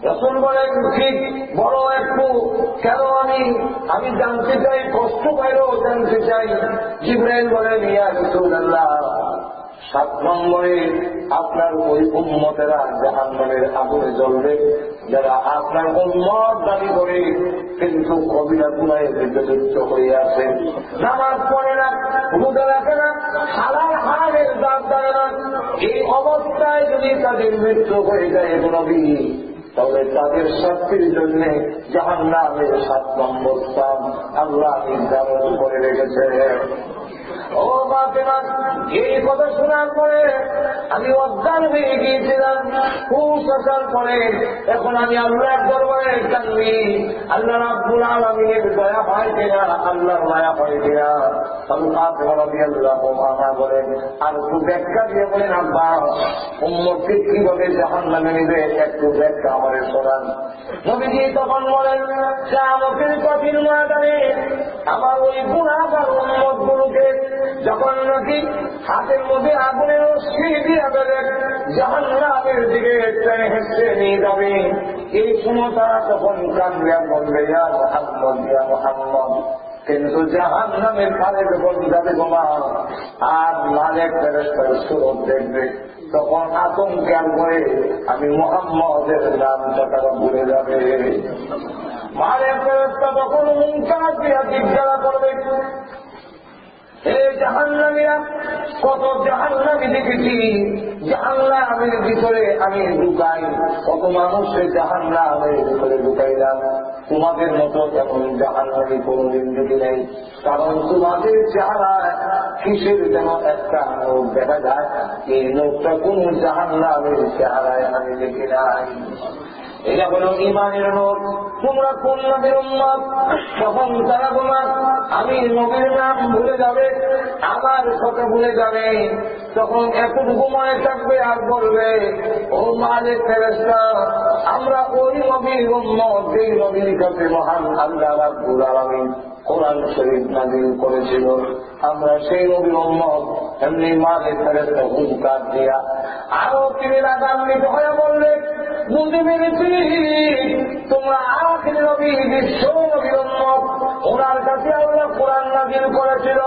রাসূল বলেন, ঠিক, বড় একটু কেন, আমি জানতে চাই, কষ্ট পাইলেও জানতে চাই। জিবরাইল বলেন, ইয়া রাসূলুল্লাহ, 7 নম্বরে আপনার ওই উম্মতেরা জাহান্নামের আগুনে জ্বলবে, যারা আপনার উম্মত দাবি করে কিন্তু কবিরা গুনাহে লিপ্ত হয়ে আছে, নামাজ পড়ে না, রোজা রাখে না, হালাল হারামের দাম দেয় না। এই অবস্থায় যদি তাদের মৃত্যু হয়ে যায় নবী, তবে তাদের শাস্তির জন্য জাহান্নামের 7 নম্বর স্থান আল্লাহ নির্ধারণ করে রেখেছে। ও ফাতেমা, এই কথা শোনার পরে আমি অজ্ঞান হয়ে গিয়েছিলাম। খুব আসার পরে এখন আমি আল্লাহর দরবারে কান্দি, আল্লাহ রাব্বুল আলামিনের দয়া হয় কিনা, আল্লাহর মায়া হয় কিনা। ফাতেমা রাদিয়াল্লাহু আনহা বলেন, আর একটু ব্যাখ্যা দিয়ে বলেন, আব্বা উম্মতকে কিভাবে জাহান্নামে নিবে একটু ব্যাখ্যা আমাদের শোনান। নবীজি তখন বলেন, কিয়ামতের কঠিন ময়দানে আমার ওই গুনাহগার উম্মত গুলোকে যখন নাকি হাতের মধ্যে আগুনের রশ্মি দিয়ে দেবে জাহান্নামের দিকে হেঁটে নিয়ে যাবে, এই সময় তারা তখন কাঁদবে বলবে, ইয়া মুহাম্মদ, ইয়া মুহাম্মদ। কিন্তু জাহান্নামের কালে যখন যাবে গোমা আর মালিক ফেরেশতার সুরত দেখবে, তখন আতঙ্কার করে আমি মুহাম্মদের নামটা তারা ভুলে যাবে। মালিক ফেরেশতা তখন মুনকার দিয়া জিজ্ঞাসা করবে, হে জাহান্নামীরা, কত জাহান্নামী দেখেছি, জাহান্নামের ভিতরে আমি ঢুকাই, কত মানুষের জাহান্নামের ভিতরে ঢুকাইলাম, তোমাদের মতো এমন জাহান্নামী কোনদিন দেখি নাই। কারণ তোমাদের চেহারায় কিসের যেন একটা নোট দেখা যায়, এই নোটটা কোন জাহান্নামের চেহারায় আমি দেখি নাই। এটা হল ঈমানের নোট। তোমরা কোন নবীর উম্মত? তখন তারা তোমার আমি নবীর নাম ভুলে যাবে, আমার কথা ভুলে যাবে। তখন এতটুকু মনে থাকবে আর বলবে, ও মালিক ফেরেশতা, আমরা ওই নবীর উম্মত যেই নবীর কাছে মহান আল্লাহ রাব্বুল আলামিন কোরআন শরীফ নাযিল করেছিল, আমরা সেই নবীর উম্মত। এমনি মালিক ফেরেশতা হুঙ্কার দিয়া আরো তিনি রাগান্বিত হয়ে বললেন, বুঝতে পেরেছি তোমরা আখির নবী, বিশ্ব নবীর উম্মত, ওনার কাছে আল্লাহ কোরআন নাযিল করেছিল,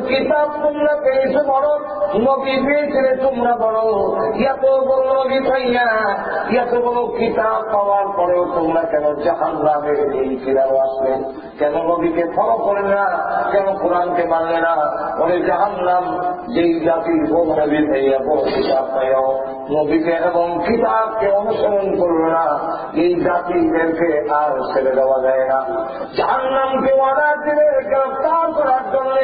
কিতাব তোমরা পেয়েছো বড়, নবী পেয়েছিলে তোমরা বড়। এত বড় নবী পাইয়া, এত বড় কিতাব পাওয়ার পরেও তোমরা কেন জাহান্নামের এই কিরাও আসলে? কেন নবীকে ফলো করে না? কেন কোরআনকে মানলে না? বলে জাহান্নাম যেই জাতির বড় নবী পাইয়া, বড় কিতাব পাইয়াও নবীকে এবং কিতাবকে অনুসরণ করল না, এই জাতিদেরকে আর ছেড়ে দেওয়া যায় না। জাহান্নামকে অর্ডার দিলে গ্রেফতার করার জন্য,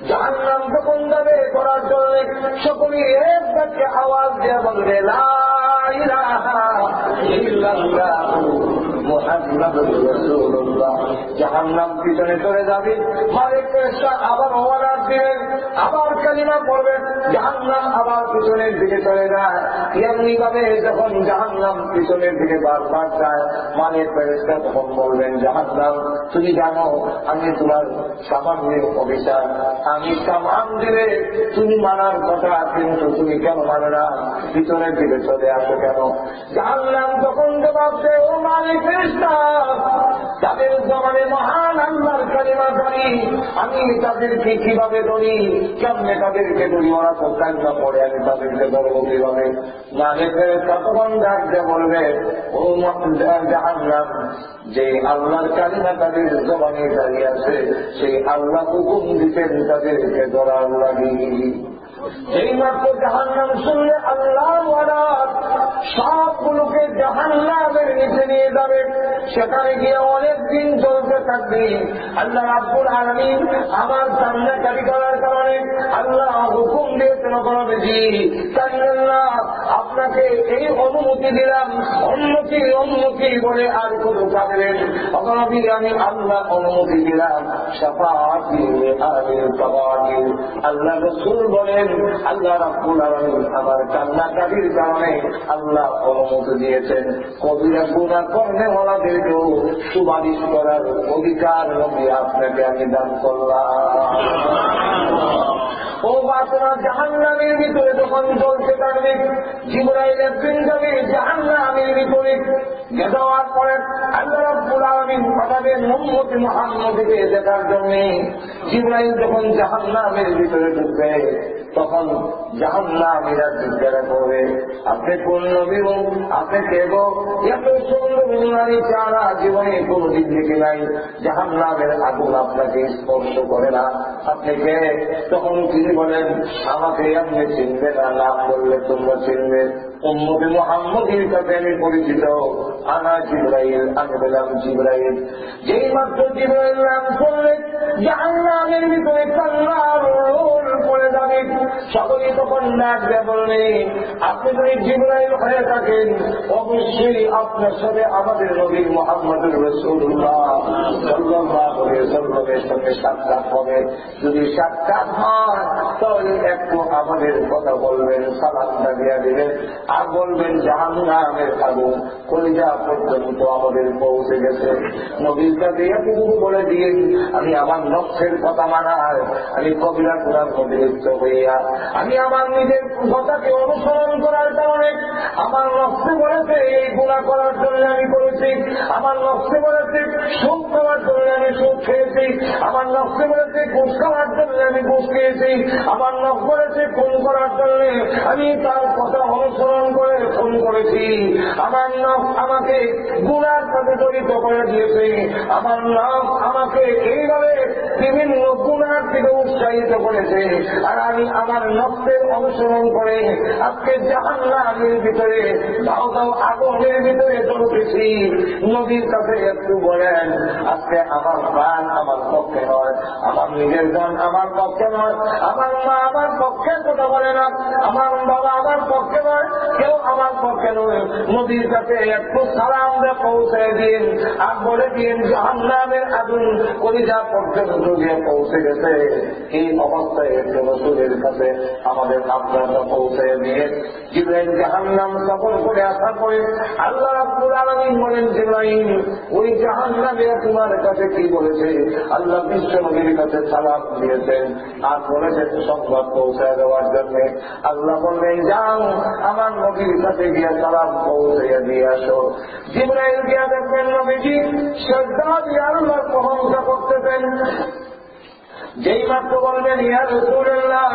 জাহান্নাম যখন যাবে করার জন্য, সকলেই এক বাক্যে আওয়াজ দিয়ে বলবে, লা ইলাহা ইল্লাল্লাহ মুহাম্মাদুর রাসূলুল্লাহ। জাহান্নাম পিছনে চলে যাবে, মালিক ফেরেশতা আবার অর্ডার দিবেন, আবার কালিমা পড়বেন, জাহান্নাম আবার পিছনের দিকে চলে যায়। এমনি ভাবে যখন জাহান্নাম পিছনের দিকে বারবার যায়, মালিক ফেরেশতা তখন বলবেন, জাহান্নাম তুমি জানো আমি তোমার সামান্য অফিসার, আমি সামান দিলে তুমি মানার কথা, কিন্তু তুমি কেন মানো না, পিছনের দিকে চলে আসো কেন? জাহান্নাম তখন জবাব দেয়, ও মালিক ফেরেশতা, তাদের জবানে মহান আল্লাহর কালিমা ধরি, আমি তাদেরকে কিভাবে ধরি, কেমনে তাদেরকে ধরি, ওরা তো কালিমা পড়ে, আমি তাদেরকে ধরবো কিভাবে? মালিক ফেরেশতা তখন ডাকতে বলবে, ও জাহান্নাম, যে আল্লাহর কালিমা তাদের জবানে দাঁড়িয়ে আছে, সেই আল্লাহ হুকুম দিতেন তাদেরকে ধরার লাগি। এই মাত্র জাহান্নাম শুনলে আল্লাহ সবগুলোকে জাহান্নামের নিচে নিয়ে যাবে, সেখানে গিয়ে অনেক দিন চলতে থাকবে। আল্লাহ রাব্বুল আলামিন আমার কান্নাকাটি করার কারণে আল্লাহ হুকুম দিয়েছেন, জি কান্নাল্লাহ, আপনাকে এই অনুমতি দিলাম, অনুমতি বলে আর কোনো কাঁদলেন অপরাধী, আমি আল্লাহ অনুমতি দিলাম। শাফাআতি আলিল কাবাতিল, আল্লাহ রাসূল বলেন, আল্লাহ রাব্বুল আলামিন আমার কান্নাকাটির কারণে আল্লাহ অনুমতি দিয়েছেন কবিরা গুনাহ করনেওয়ালাদেরকেও সুপারিশ করার অধিকার নবী আপনাকে আমি দান করলাম। ও বাতনা, জাহান্নামের ভিতরে যখন চলতে থাকবে, জিবরাইল একদিন যাবে জাহান্নামের ভিতরে যাওয়ার পরে আল্লাহ রাব্বুল আলামিন পাঠাবেন উম্মতে মুহাম্মদকে দেখার জন্য। জিবরাইল যখন জাহান্নামের ভিতরে ঢুকবে, তখন জাহান্নামীরা জিজ্ঞাসা করবে, আপনি কোন নবী, আপনি কে গো? এত সুন্দর নারী চারা জীবনে কোনদিন দেখে নাই, জাহান্নামের আগুন আপনাকে স্পর্শ করে না, আপনি কে? তখন তিনি বলেন, আমাকে আপনি চিনবে না, নাম বললে তোমরা চিনবে, উম্মতে মুহাম্মদের কাছে আমি পরিচিত, আনা জিবরাইল, আমি বললাম জিবরাইল। যেই মাত্র জিবরাইল নাম করলেন, জাহান্নামের ভিতরে কান্নার সকলেই তখন ডাক দিয়ে বললেন, আপনি যদি জিবরাইল হয়ে থাকেন অবশ্যই আপনার সাথে আমাদের নবী মুহাম্মদুর রাসূলুল্লাহ সাল্লাল্লাহু আলাইহি ওয়াসাল্লামের সঙ্গে সাক্ষাৎ হবে। যদি সাক্ষাৎ হয় তাহলে একটু আমাদের কথা বলবেন, সালামটা দিয়ে দিবেন, আর বলবেন জাহান্নামের আগুন কলিজা পর্যন্ত আমাদের পৌঁছে গেছে। নবীর কাছে এতটুকু বলে দিয়ে আমি আমার নফসের কথা মানার, আমি কবিরা গুনার মধ্যে লিপ্ত হইয়া আমি আমার নিজের কথাকে অনুসরণ করার কারণে আমার নফসে বলেছে এই গুনাহ করার জন্য আমি করেছি, আমার নফসে বলেছে সুদ খাওয়ার জন্য আমি সুদ খেয়েছি, আমার নফসে বলেছে ঘুষ খাওয়ার জন্য আমি ঘুষ খেয়েছি, আমার নফস বলেছে খুন করার জন্য আমি তার কথা অনুসরণ করে খুন করেছি, আমার নফস আমাকে গুনার সাথে জড়িত করে দিয়েছে, আমার নফস আমাকে এইভাবে বিভিন্ন গুনার দিকে উৎসাহিত করেছে, আর আমি আমার নফসের অনুসরণ করে আজকে জাহান্নামের ভিতরে দাও দাও আগুনের ভিতরে জ্বলতেছি। নবীর কাছে একটু বলেন, আজকে আমার প্রাণ আমার পক্ষে নয়, আমার নিজের গান আমার পক্ষে নয়, আমার মা আমার পক্ষে কথা বলে না, আমার বাবা আমার পক্ষে নয়, কেউ আমার পক্ষে নয়। নবীর কাছে একটু সালাম দিয়ে পৌঁছে দিন আর বলে দিন জাহান্নামের আগুন কলিজা পর্যন্ত গিয়ে পৌঁছে গেছে। এই অবস্থায় একটু রাসূলের কাছে আমাদের আপনারা পৌঁছে দিয়ে জিবরাইল জাহান্নাম সফর করে আসার পরে আল্লাহ রাব্বুল আলামিন বলেন, জিবরাইল ওই জাহান্নামে তোমার কাছে কি বলেছে? আল্লাহ বিশ্ব নবীর কাছে সালাম দিয়েছেন আর বলেছেন সংবাদ পৌঁছে দেওয়ার জন্য। আল্লাহ বললেন, যাও আমার নবীর কাছে গিয়ে সালাম পৌঁছে দিয়ে আসো। জিবরাইল গিয়া দেখবেন নবীজি শ্রদ্ধা দিয়ে আল্লাহর প্রশংসা করতেছেন। যেই মাত্র বলবেন ইয়া রাসূলুল্লাহ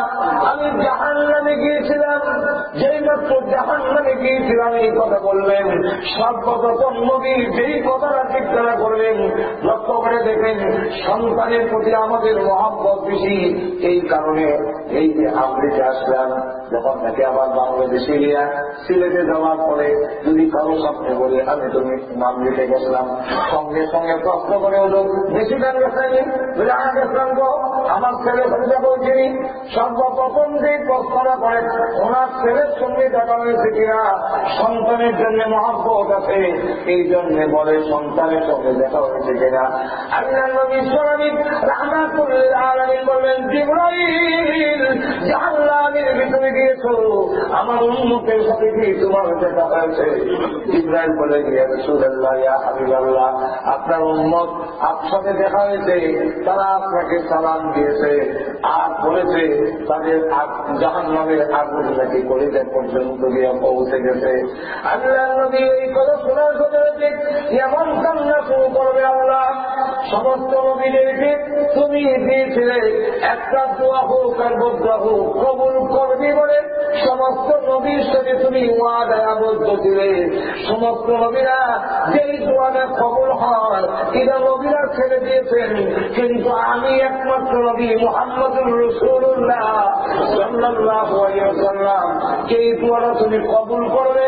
আমি জাহান্নামে গিয়েছিলাম, যেই মাত্র জাহান্নামে গিয়েছিলাম এই কথা বললেন, সর্বপ্রথম নবী যেই কথাটা চিন্তা করবেন, লক্ষ্য করে দেখেন সন্তানের প্রতি আমাদের মহব্বত বেশি। এই কারণে এই যে আমেরিকা আসলাম, যখন থেকে আবার বাংলাদেশে গিয়া সিলেটে যাওয়ার পরে যদি কারো স্বপ্নে বলি আমি তুমি আমেরিকা গেছিলাম, সঙ্গে সঙ্গে প্রশ্ন করে হলো বেশি গান গেছেনি বলে আমার গেছিলাম গো, আমার ছেলে সঙ্গে বলছিনি। সর্বপ্রথম যে প্রশ্নটা করে ওনার ছেলের সঙ্গে দেখা হয়েছে কিনা, সন্তানের জন্য মহব্বত আছে এই জন্য বলে সন্তানের সঙ্গে দেখা হয়েছে কিনা। আল্লাহ নবী বিশ্বনবী রাহমাতুল্লিল আলামিন বললেন, জিবরাইল জাহান্নামের ভিতরে গিয়েছো, আমার উম্মতের সাথে কি তোমার দেখা হয়েছে? জিবরাইল বলে, ইয়া রাসূলুল্লাহ ইয়া হাবিবাল্লাহ আপনার উম্মত আপনার সাথে দেখা হয়েছে, তারা আপনাকে সালাম দিয়েছে আর বলেছে তাদের জাহান্নামের আগুন নাকি কলিজা পর্যন্ত গিয়ে পৌঁছে গেছে। আল্লাহ নবী এই কথা শোনার সাথে এমন কান্না শুরু করবে, আল্লাহ সমস্ত নবীদেরকে তুমি দিয়েছিলে একটা দোয়া হোক আর বদয়া হোক কবুল করবি বলে সমস্ত নবীর সাথে তুমি ওয়াদায় আবদ্ধ ছিলে। সমস্ত নবীরা যেই দোয়াটা কবুল হয় এটা নবীরা ছেড়ে দিয়েছেন, কিন্তু আমি একমাত্র নবী মুহাম্মদুর রাসূলুল্লাহ সাল্লাল্লাহু আলাইহি ওয়াসাল্লাম যেই দোয়াটা তুমি কবুল করবে,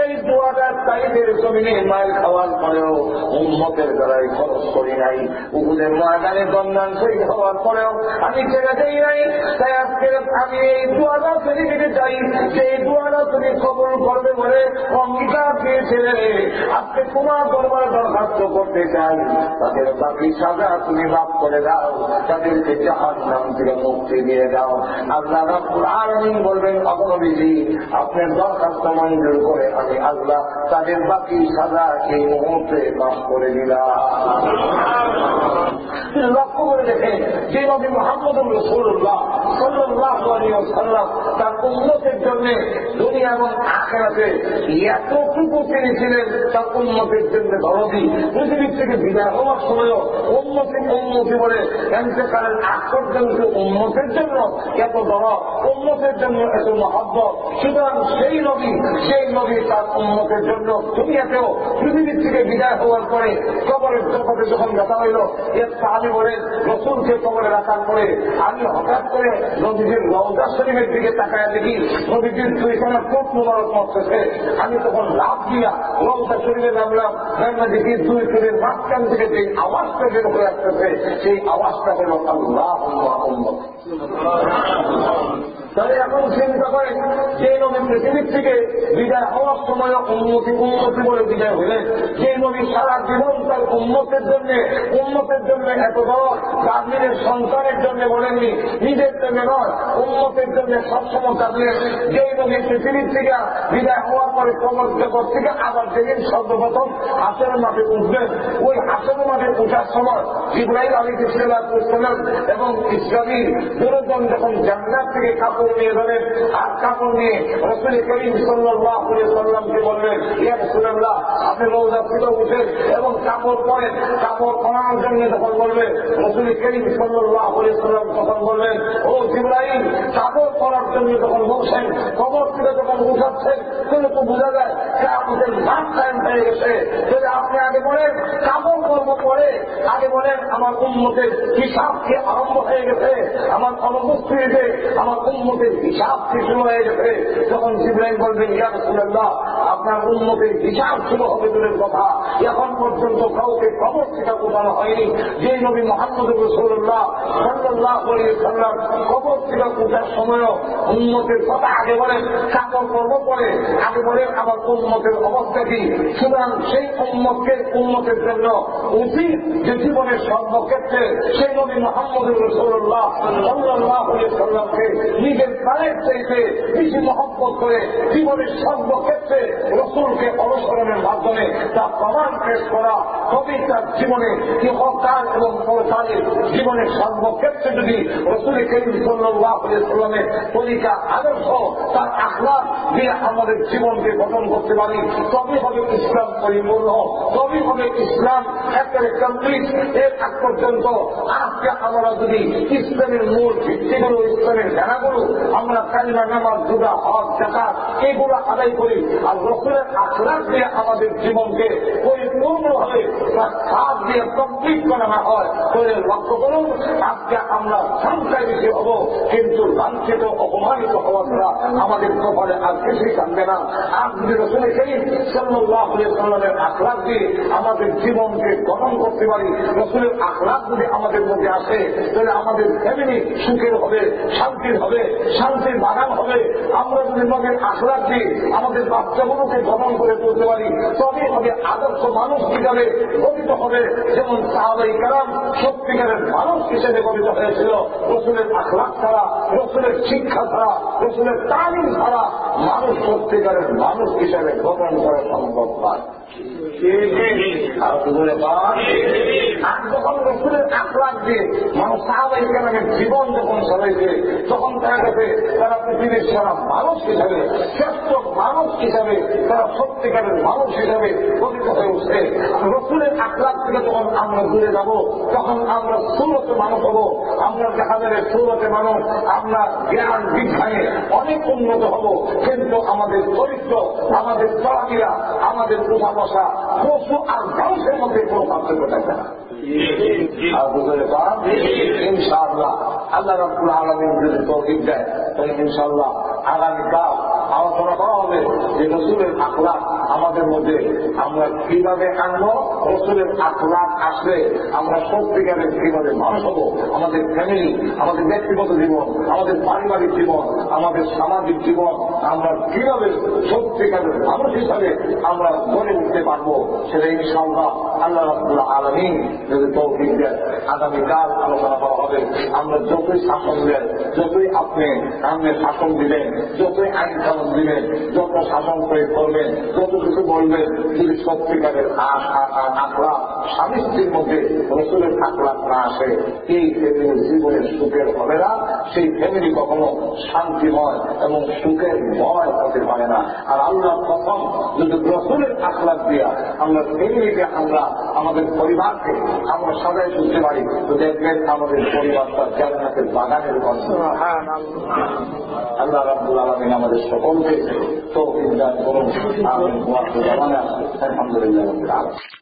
এই দোয়াটা তাইদের জমিনে মাইল খাওয়ার পরেও উম্মতের দ্বারাই খরচ করি নাই, উহুদের ময়দানে বন্যান শহীদ হওয়ার পরেও আমি ছেড়ে দেই নাই। তাই আজকে আমি এই দোয়াটা ছেড়ে দিতে চাই যে এই দোয়াটা তুমি কবুল করবে বলে অঙ্গীকার দিয়েছিলে। আজকে তোমার দরবার দরখাস্ত করতে চাই, তাদের বাকি সাজা তুমি মাফ করে দাও, তাদেরকে জাহান্নাম থেকে মুক্তি দিয়ে দাও। আল্লাহ রাব্বুল আলামিন বলবেন, নবীজি আপনার দরখাস্ত মঞ্জুর করে আমি আল্লাহ তাদের বাকি সাজা এই মুহূর্তে মাফ করে দিলাম। লক্ষ্য করে দেখেন যে নবী মুহাম্মদুর রাসূলুল্লাহ সাল্লাল্লাহু আলাইহি ওয়াসাল্লাম তার উম্মতের জন্য দুনিয়া এবং আখিরাতে এতটুকু পেরেছিলেন, তার উম্মতের জন্য দরদি। পৃথিবীর থেকে বিদায় হওয়ার সময়ও উম্মতি বলে ইন্তেকালের আগ পর্যন্ত উম্মতের জন্য এত দরদ, উম্মতের জন্য এত মহব্বত। সুতরাং সেই নবী তার উম্মতের জন্য দুনিয়াতেও পৃথিবীর থেকে বিদায় হওয়ার পরে কবরের জগতে যখন দেখা হইল, এর আমি বলেন রাসূলকে কবরে রাখার পরে আমি হঠাৎ করে নবীজির রওজা শরীফের দিকে তাকায় দেখি নবীজির দুইখানা চোখ মোবারক মরতেছে। আমি তখন লাফ দিয়া রওজা শরীফে নামলাম, দেখি দুই চোখের মাঝখান থেকে যে আওয়াজটা বের হয়ে করে আসতেছে, সেই আওয়াজটা হল আল্লাহ উম্মত। তাহলে এখন চিন্তা করেন, যে নবী পৃথিবীর থেকে বিদায় হওয়ার সময় উন্নতি বলে বিদায় হলেন, যে নবী সারা জীবন তার উন্নতের জন্য এত বড় তাবলীগের সন্তানের জন্য বলেননি, নিজের জন্য নয়, উন্নতের জন্য সবসময় তাবলীগ। যে নবী পৃথিবীর থেকে বিদায় হওয়ার পরে কবর জগৎ থেকে আবার যেদিন সর্বপ্রথম হাসরের মাঠে উঠবেন, ওই হাসরের মাঠে উঠার সময় জিবরাইল আলাইহিস সালাম এবং ইসরাফিল দুজন যখন জান্নাত থেকে কাপড় নিয়ে ধরেন, আর কাপড় নিয়ে রাসূল করিম সাল্লাল্লাহু আলাইহি সাল্লামকে বললেন, ইয়া রাসূলুল্লাহ, আপনি রওজা থেকে উঠেন এবং কাপড় পরেন। কাপড় পরানোর জন্য যখন বলবেন, রাসূল করিম সাল্লাল্লাহু আলাইহি সাল্লাম তখন বললেন, ও জিবরাইল, কাপড় পরার জন্য যখন বলছেন, কবর থেকে যখন উঠাচ্ছেন, তাহলে তো বোঝা যায় কিয়ামতের মাঠ কায়েম হয়ে গেছে। যদি আপনি আগে বলেন কাপড় কর্ম পরে, আগে বলেন আমার উম্মতের হিসাব কি আরম্ভ হয়ে গেছে, আমার অনুপস্থিতিতে আমার উম্মতের হিসাব কি শুরু হয়ে গেছে। যখন জিবরাইল বলবেন, ইয়া রাসূলুল্লাহ, আপনার উম্মতের হিসাব শুরু হবে দূরের কথা, এখন পর্যন্ত কাউকে কবর থেকে উঠানো হয়নি। যে নবী মুহাম্মদ রাসূলুল্লাহ সাল্লাল্লাহু আলাইহি সাল্লাম কবর থেকে উঠার সময় উম্মতের কথা আগে বলেন, কাপড় কর্ম পরে আগে বলেন আমার উম্মতের অবস্থা কি। সুতরাং সেই উম্মতের জন্য উচিত যে জীবনের সর্বক্ষেত্রে সেই নবী মুহাম্মদ রাসূলুল্লাহ সাল্লাল্লাহু আলাইহি সাল্লামকে নিজের প্রাণের চাইতে বেশি মহব্বত করে জীবনের সর্বক্ষেত্রে রাসূলকে অনুসরণের মাধ্যমে তা প্রমাণ পেশ করা, তবেই তার জীবনে ইহকাল এবং পরকালের জীবনের সর্বক্ষেত্রে যদি রাসূল করিম সাল্লাল্লাহু আলাইহি সাল্লামের তরিকা, আদর্শ, তার আখলাক দিয়ে আমাদের জীবনকে গঠন করতে পারি, তবেই হবে ইসলাম পরিপূর্ণ, তবেই হবে ইসলাম একেবারে কমপ্লিট। এর আগ পর্যন্ত আজকে আমরা যদি ইসলামের মূল ভিত্তিগুলো, ইসলামের ধারাগুলো আমরা কালিমা, নামাজ, রোজা, হজ, যাকাত এগুলো আদায় করি, আর রাসূলের আখলাক দিয়ে আমাদের জীবনকে পরিপূর্ণভাবে তার কাজ দিয়ে কমপ্লিট করা না হয়, তাহলে লক্ষ্য করুন আজকে আমরা সংখ্যায় বেশি হব, কিন্তু লাঞ্ছিত অপমানিত হওয়া ছাড়া আমাদের কপালে আর কিছুই থাকবে না। আর যদি রাসূল করিম সাল্লাল্লাহু আলাইহি সাল্লামের আখলাক দিয়ে আমাদের জীবনকে গঠন করতে পারি, রাসূলের আখলাক যদি আমাদের মধ্যে আসে, তাহলে আমাদের ফ্যামিলি সুখের হবে, শান্তির হবে, শান্তির বাগান হবে। আমরা যদি নবীর আখলাক দিয়ে আমাদের বাচ্চাগুলোকে গঠন করে তুলতে পারি, তবেই হবে আদর্শ মানুষ হিসাবে গঠিত হবে। যেমন সাহাবায়ে কেরাম সত্যিকারের মানুষ হিসেবে গঠিত হয়েছিল। রাসূলের আখলাক ছাড়া, রাসূলের শিক্ষা ছাড়া, রাসূলের তালিম ছাড়া মানুষ সত্যিকারের মানুষ হিসেবে গঠন করা সম্ভব নয়। যখন রাসূলের আখলাক দিয়ে মানুষ সাহাবায়ে কেরামের জীবন যখন সরাইছে, তখন দেখা গেছে তারা পৃথিবীর সারা মানুষ হিসাবে, শ্রেষ্ঠ মানুষ হিসাবে, তারা সত্যিকারের মানুষ হিসাবে গঠিত হয়ে উঠছে। রাসূলের আখলাক থেকে যখন আমরা দূরে যাব, তখন আমরা সুরতে মানুষ হব। আমরা দেখা যাবে সুরতে মানুষ, আমরা জ্ঞান বিজ্ঞানে অনেক উন্নত হব, কিন্তু আমাদের চরিত্র, আমাদের চলাফেরা, আমাদের উঠা বসা পশু আর মানুষের মধ্যে কোনো পার্থক্য থাকবে না। ইনশাআল্লাহ আল্লাহ রাব্বুল আলামিন যদি তৌফিক দেয়, তাহলে ইনশাআল্লাহ আগামীকাল আলোচনা করা হবে যে রাসূলের আখলাক আমাদের মধ্যে আমরা কিভাবে আনবো, রাসূলের আখলাক আসলে আমরা সত্যিকারের কিভাবে মানুষ হবো, আমাদের ফ্যামিলি, আমাদের ব্যক্তিগত জীবন, আমাদের পারিবারিক জীবন, আমাদের সামাজিক জীবন আমরা কিভাবে সত্যিকারের মানুষ হিসাবে আমরা গড়ে উঠতে পারবো, সেটা ইনশাআল্লাহ আল্লাহ রাব্বুল আলামিন যদি তৌফিক দেন আগামীকাল আলোচনা করা হবে। আমরা যতই শাসন দেন, যতই আপনি সামনে শাসন দিলেন, যতই আইন কানুন দিলেন, যত শাসন প্রয়োগ করবেন, যত কিছু বলবেন, যদি সত্যিকারের আখলাক স্বামী স্ত্রীর মধ্যে রাসূলের আখলাক না আসে, এই ফ্যামিলির জীবনের সুখের হবে না, সেই ফ্যামিলি কখনো শান্তিময় এবং সুখের ভয় হতে পারে না। আর আল্লাহ প্রথম যদি রাসূলের আখলাক দিয়া আমরা ফ্যামিলিকে, আমরা আমাদের পরিবারকে আমরা সবাই শুনতে পারি, তো দেখবেন আমাদের পরিবারটা জান্নাতের বাগানের গন্ধ। আল্লাহ রাব্বুল আলামিন আমাদের সকলকে তৌফিক দান করুন। আমিন ওয়া আলহামদুলিল্লাহ রাব্বিল আলামিন।